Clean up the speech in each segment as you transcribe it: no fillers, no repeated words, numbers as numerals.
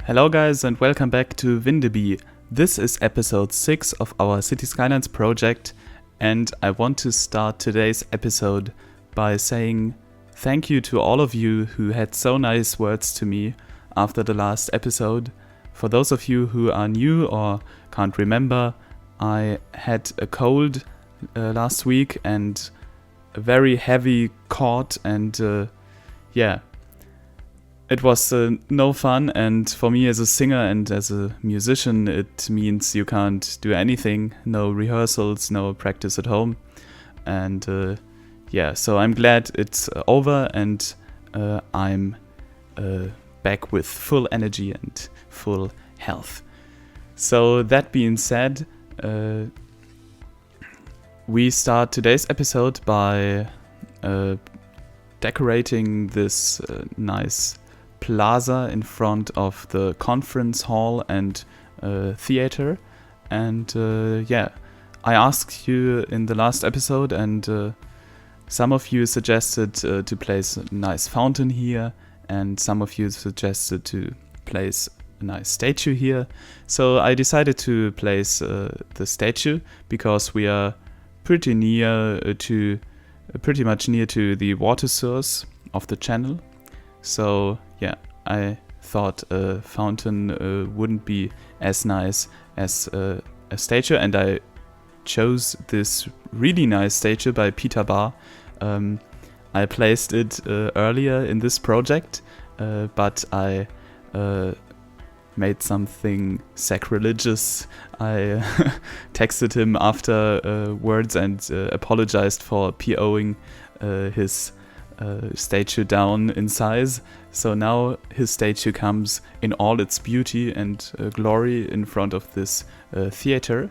Hello guys and welcome back to Windeby. This is episode 6 of our City Skylines project, and I want to start today's episode by saying thank you to all of you who had so nice words to me after the last episode. For those of you who are new or can't remember, I had a cold last week and a very heavy cough, and it was no fun, and for me as a singer and as a musician it means you can't do anything, no rehearsals, no practice at home, and so I'm glad it's over and I'm back with full energy and full health. So that being said, we start today's episode by decorating this nice plaza in front of the conference hall and theater, and I asked you in the last episode, and some of you suggested to place a nice fountain here, and some of you suggested to place a nice statue here. So I decided to place the statue because we are pretty much near to the water source of the channel. So yeah, I thought a fountain wouldn't be as nice as a statue, and I chose this really nice statue by Peter Barr. I placed it earlier in this project, but I made something sacrilegious. I texted him afterwards and apologized for POing his statue down in size. So now his statue comes in all its beauty and glory in front of this theater,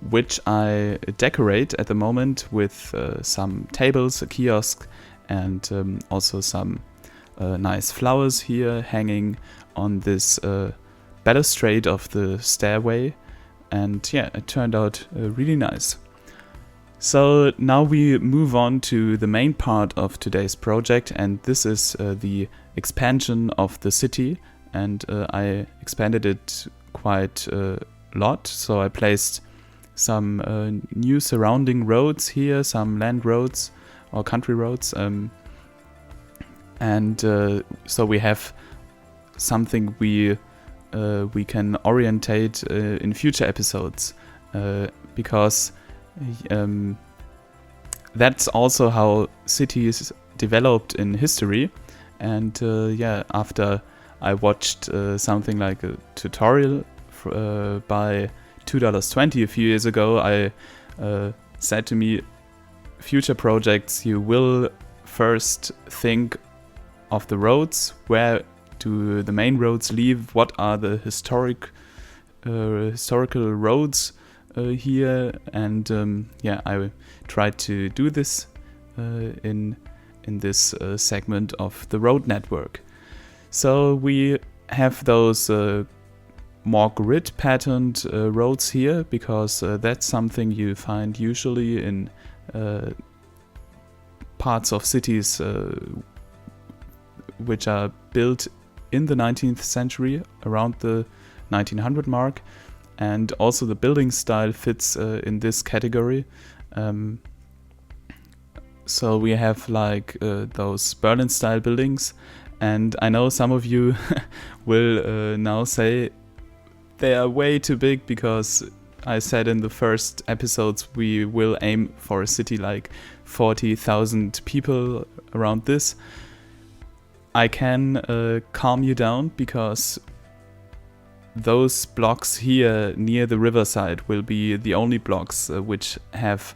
which I decorate at the moment with some tables, a kiosk, and also some nice flowers here hanging on this balustrade of the stairway, and yeah, it turned out really nice. So now we move on to the main part of today's project, and this is the expansion of the city, and I expanded it quite a lot. So I placed some new surrounding roads here, some land roads or country roads, so we have something we can orientate in future episodes, because that's also how cities developed in history. And after I watched something like a tutorial by $2.20 a few years ago, I said to me, future projects, you will first think of the roads. Where do the main roads leave? What are the historical roads here? And I tried to do this in this segment of the road network. So we have those more grid patterned roads here, because that's something you find usually in parts of cities which are built in the 19th century, around the 1900 mark, and also the building style fits in this category. So we have like those Berlin style buildings, and I know some of you will now say they are way too big, because I said in the first episodes we will aim for a city like 40,000 people around this. I can calm you down, because those blocks here near the riverside will be the only blocks which have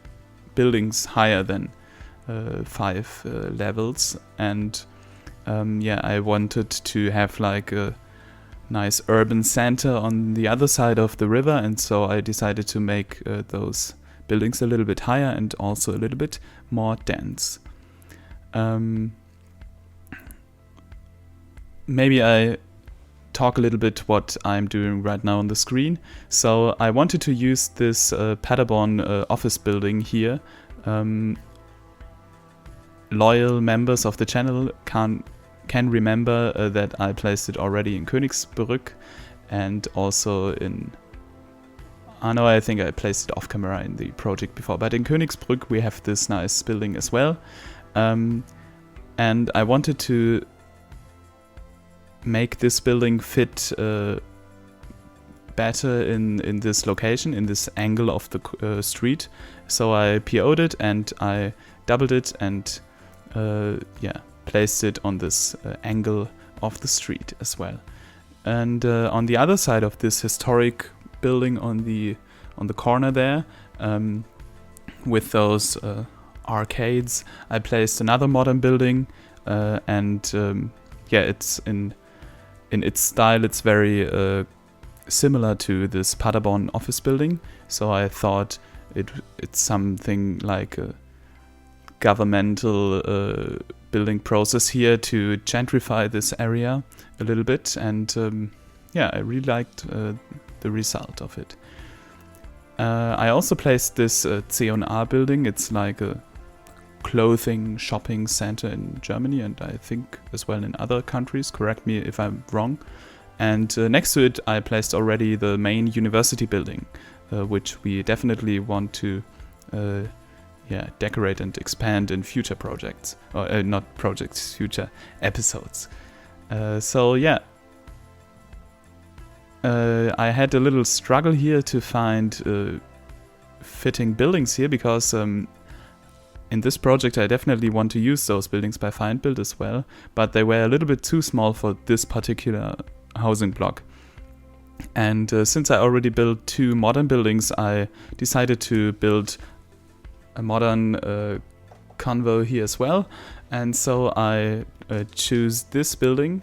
buildings higher than 5 levels. And I wanted to have like a nice urban center on the other side of the river, and so I decided to make those buildings a little bit higher and also a little bit more dense. Maybe I talk a little bit what I'm doing right now on the screen. So I wanted to use this Paderborn office building here. Loyal members of the channel can can remember that I placed it already in Königsbrück and also in... no, I think I placed it off camera in the project before, but in Königsbrück we have this nice building as well. And I wanted to make this building fit better in this location, in this angle of the street. So I PO'd it and I doubled it and placed it on this angle of the street as well. And on the other side of this historic building on the corner there, with those arcades, I placed another modern building, it's in its style. It's very similar to this Paderborn office building. So I thought it's something like a governmental building process here to gentrify this area a little bit, and I really liked the result of it. I also placed this C&A building. It's like a clothing shopping center in Germany, and I think as well in other countries. Correct me if I'm wrong. And next to it I placed already the main university building, which we definitely want to decorate and expand in future projects. Or not projects, future episodes. I had a little struggle here to find fitting buildings here, because in this project I definitely want to use those buildings by Find Build as well, but they were a little bit too small for this particular housing block. And since I already built 2 modern buildings, I decided to build a modern convo here as well. And so I choose this building,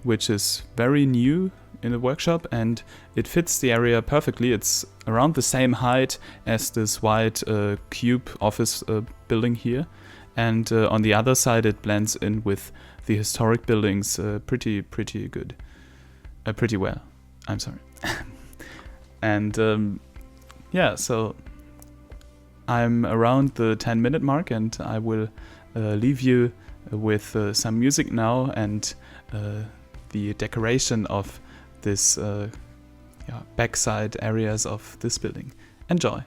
which is very new in the workshop, and it fits the area perfectly. It's around the same height as this white cube office building here, and on the other side it blends in with the historic buildings pretty good, pretty well. I'm sorry. And so I'm around the 10-minute mark, and I will leave you with some music now and the decoration of this backside areas of this building. Enjoy!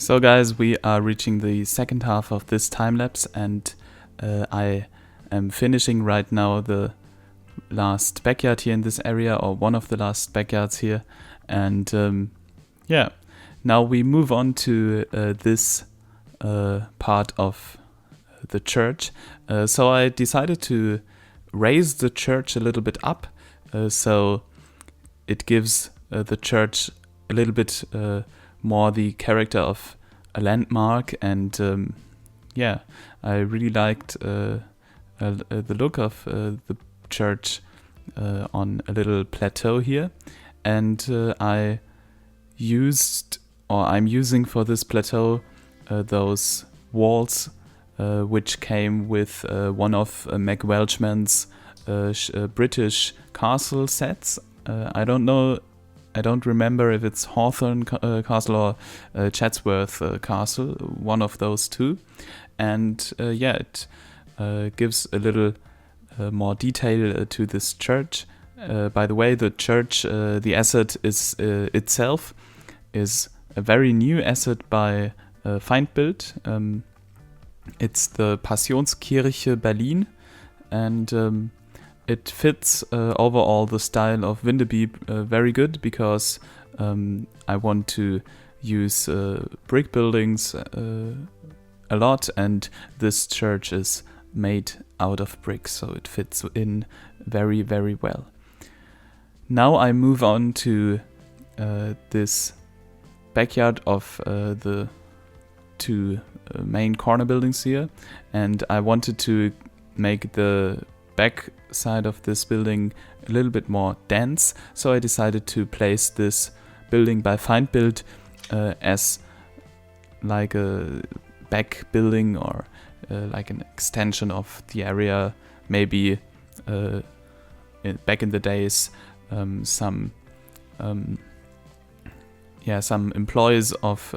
So guys, we are reaching the second half of this time lapse, and I am finishing right now the last backyard here in this area, or one of the last backyards here. And yeah, now we move on to this part of the church. So I decided to raise the church a little bit up, so it gives the church a little bit more the character of a landmark. And yeah, I really liked the look of the church on a little plateau here, and I'm using for this plateau those walls which came with one of Mac Welchman's British castle sets. I don't remember if it's Hawthorne Castle or Chatsworth Castle, one of those two. And yeah, it gives a little more detail to this church. By the way, the church, the asset is itself is a very new asset by Feindbild. It's the Passionskirche Berlin, and it fits overall the style of Windeby very good, because I want to use brick buildings a lot, and this church is made out of bricks, so it fits in very, very well. Now I move on to this backyard of the two main corner buildings here, and I wanted to make the back side of this building a little bit more dense, so I decided to place this building by Feindbild as like a back building, or like an extension of the area. Maybe back in the days some employees of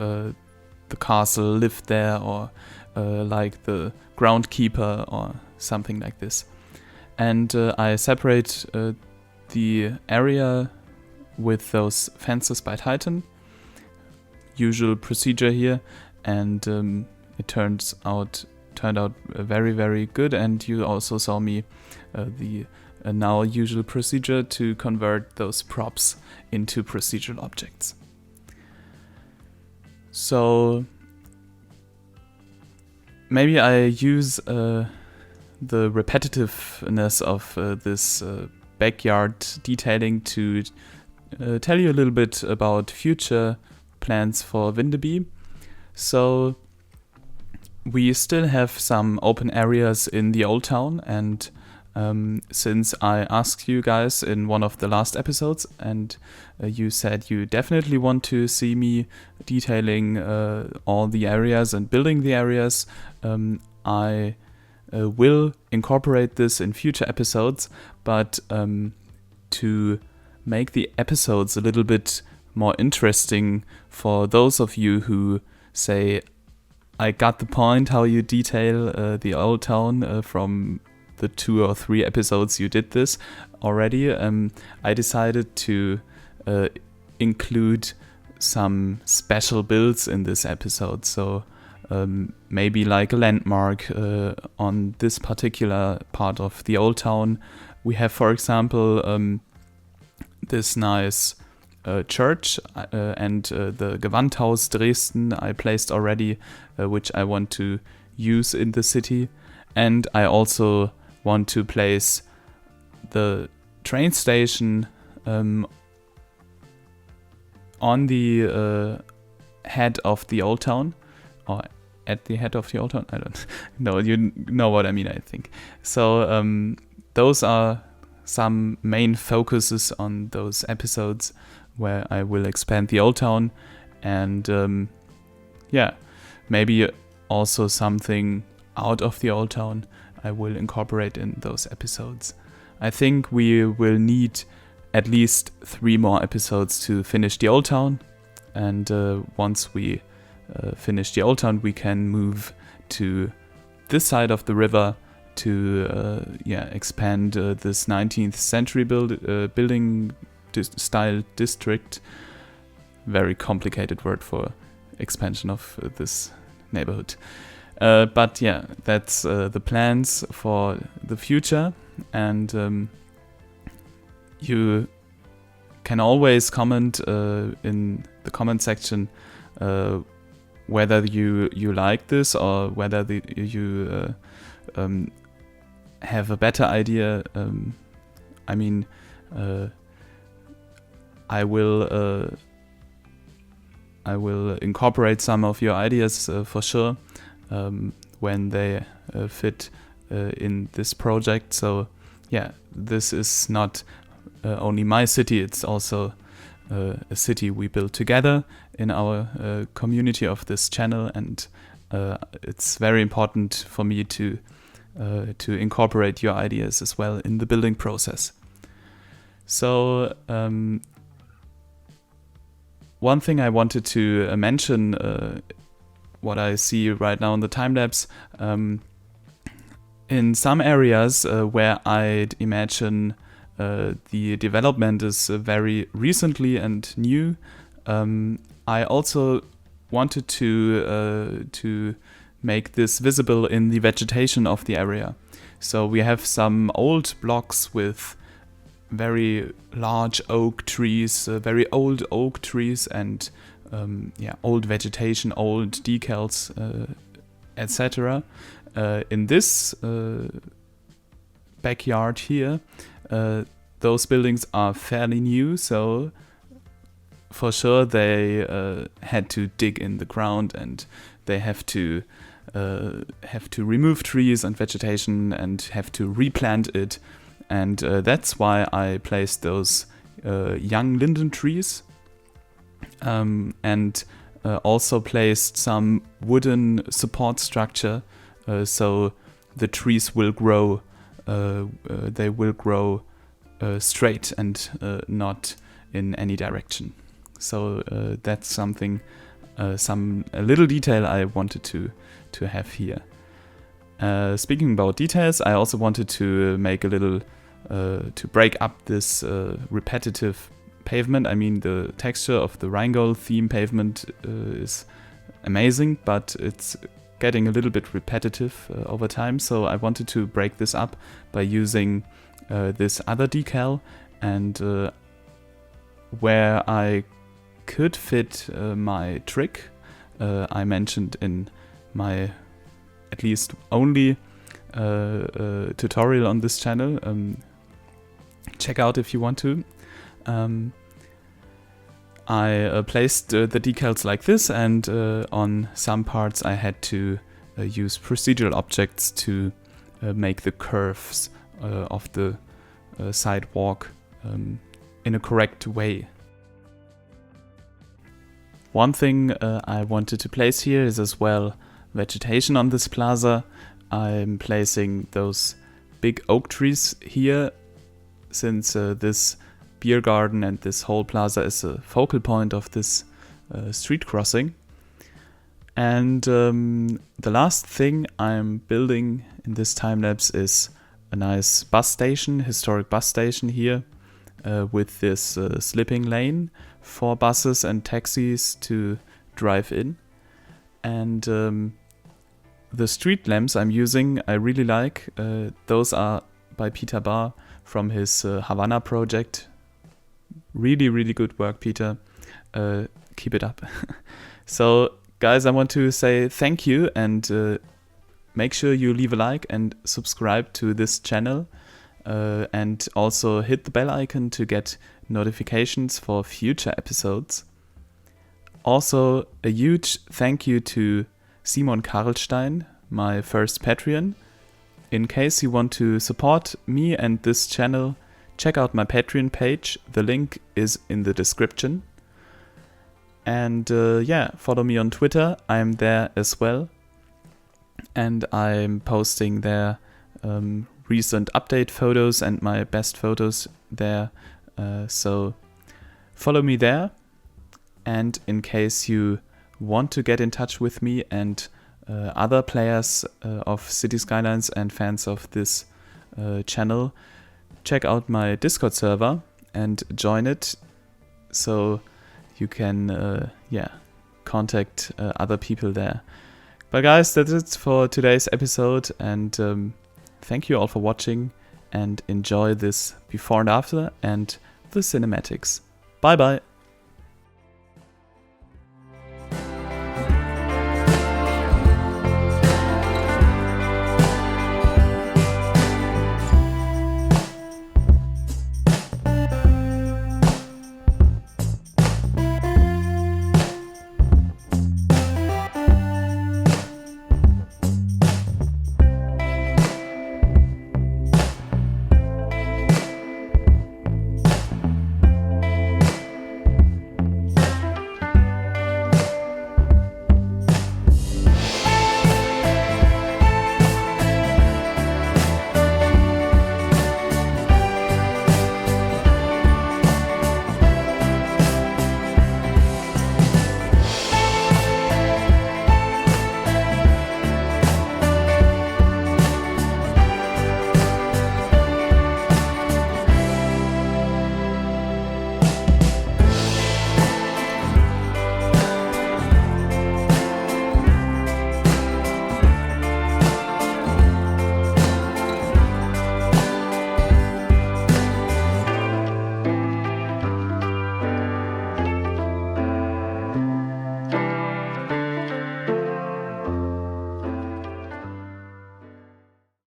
the castle lived there, or like the groundkeeper or something like this. And I separate the area with those fences by Titan. Usual procedure here, and it turned out very, very good. And you also saw me the now usual procedure to convert those props into procedural objects. So maybe I use the repetitiveness of this backyard detailing to tell you a little bit about future plans for Windeby. So we still have some open areas in the old town, and since I asked you guys in one of the last episodes, and you said you definitely want to see me detailing all the areas and building the areas, I will incorporate this in future episodes, but to make the episodes a little bit more interesting for those of you who say, I got the point how you detail the old town from the 2 or 3 episodes you did this already, I decided to include some special builds in this episode. So maybe like a landmark on this particular part of the old town. We have, for example, this nice church and the Gewandhaus Dresden I placed already, which I want to use in the city. And I also want to place the train station on the head of the old town, or at the head of the old town. I don't know. You know what I mean, I think. So those are some main focuses on those episodes where I will expand the old town, and yeah, maybe also something out of the old town I will incorporate in those episodes. I think we will need at least 3 more episodes to finish the old town, and once we finish the old town, we can move to this side of the river to expand this 19th century building style district. Very complicated word for expansion of this neighborhood. But yeah, that's the plans for the future, and you can always comment in the comment section whether you like this or whether you have a better idea. I mean, I will incorporate some of your ideas for sure when they fit in this project. So yeah, this is not only my city, it's also a city we built together in our community of this channel, and it's very important for me to incorporate your ideas as well in the building process. So one thing I wanted to mention, what I see right now in the time lapse, in some areas where I'd imagine the development is very recently and new, I also wanted to make this visible in the vegetation of the area. So we have some old blocks with very large oak trees, very old oak trees, and old vegetation, old decals, etc. In this backyard here, those buildings are fairly new, so for sure they had to dig in the ground, and they have to remove trees and vegetation and have to replant it. And that's why I placed those young linden trees, and also placed some wooden support structure, so the trees will grow. They will grow straight and not in any direction. So that's something, a little detail I wanted to have here. Speaking about details, I also wanted to make a little, to break up this repetitive pavement. I mean, the texture of the Rheingold theme pavement is amazing, but it's getting a little bit repetitive over time. So I wanted to break this up by using this other decal, and where I could fit my trick I mentioned in my at least only tutorial on this channel. Check out if you want to. I placed the decals like this, and on some parts I had to use procedural objects to make the curves of the sidewalk in a correct way. One thing I wanted to place here is as well vegetation on this plaza. I'm placing those big oak trees here, since this beer garden and this whole plaza is a focal point of this street crossing. And the last thing I'm building in this time lapse is a nice bus station, historic bus station here, with this slipping lane for buses and taxis to drive in. And the street lamps I'm using, I really like. Those are by Peter Barr from his Havana project. Really, really good work, Peter. Keep it up. So, guys, I want to say thank you, and make sure you leave a like and subscribe to this channel. And also hit the bell icon to get notifications for future episodes. Also, a huge thank you to Simon Karlstein, my first Patreon. In case you want to support me and this channel, check out my Patreon page. The link is in the description. And follow me on Twitter. I'm there as well. And I'm posting there recent update photos and my best photos there. So follow me there. And in case you want to get in touch with me and other players of City Skylines and fans of this channel, check out my Discord server and join it, so you can contact other people there. But guys, that's it for today's episode, and thank you all for watching, and enjoy this before and after and the cinematics. Bye bye!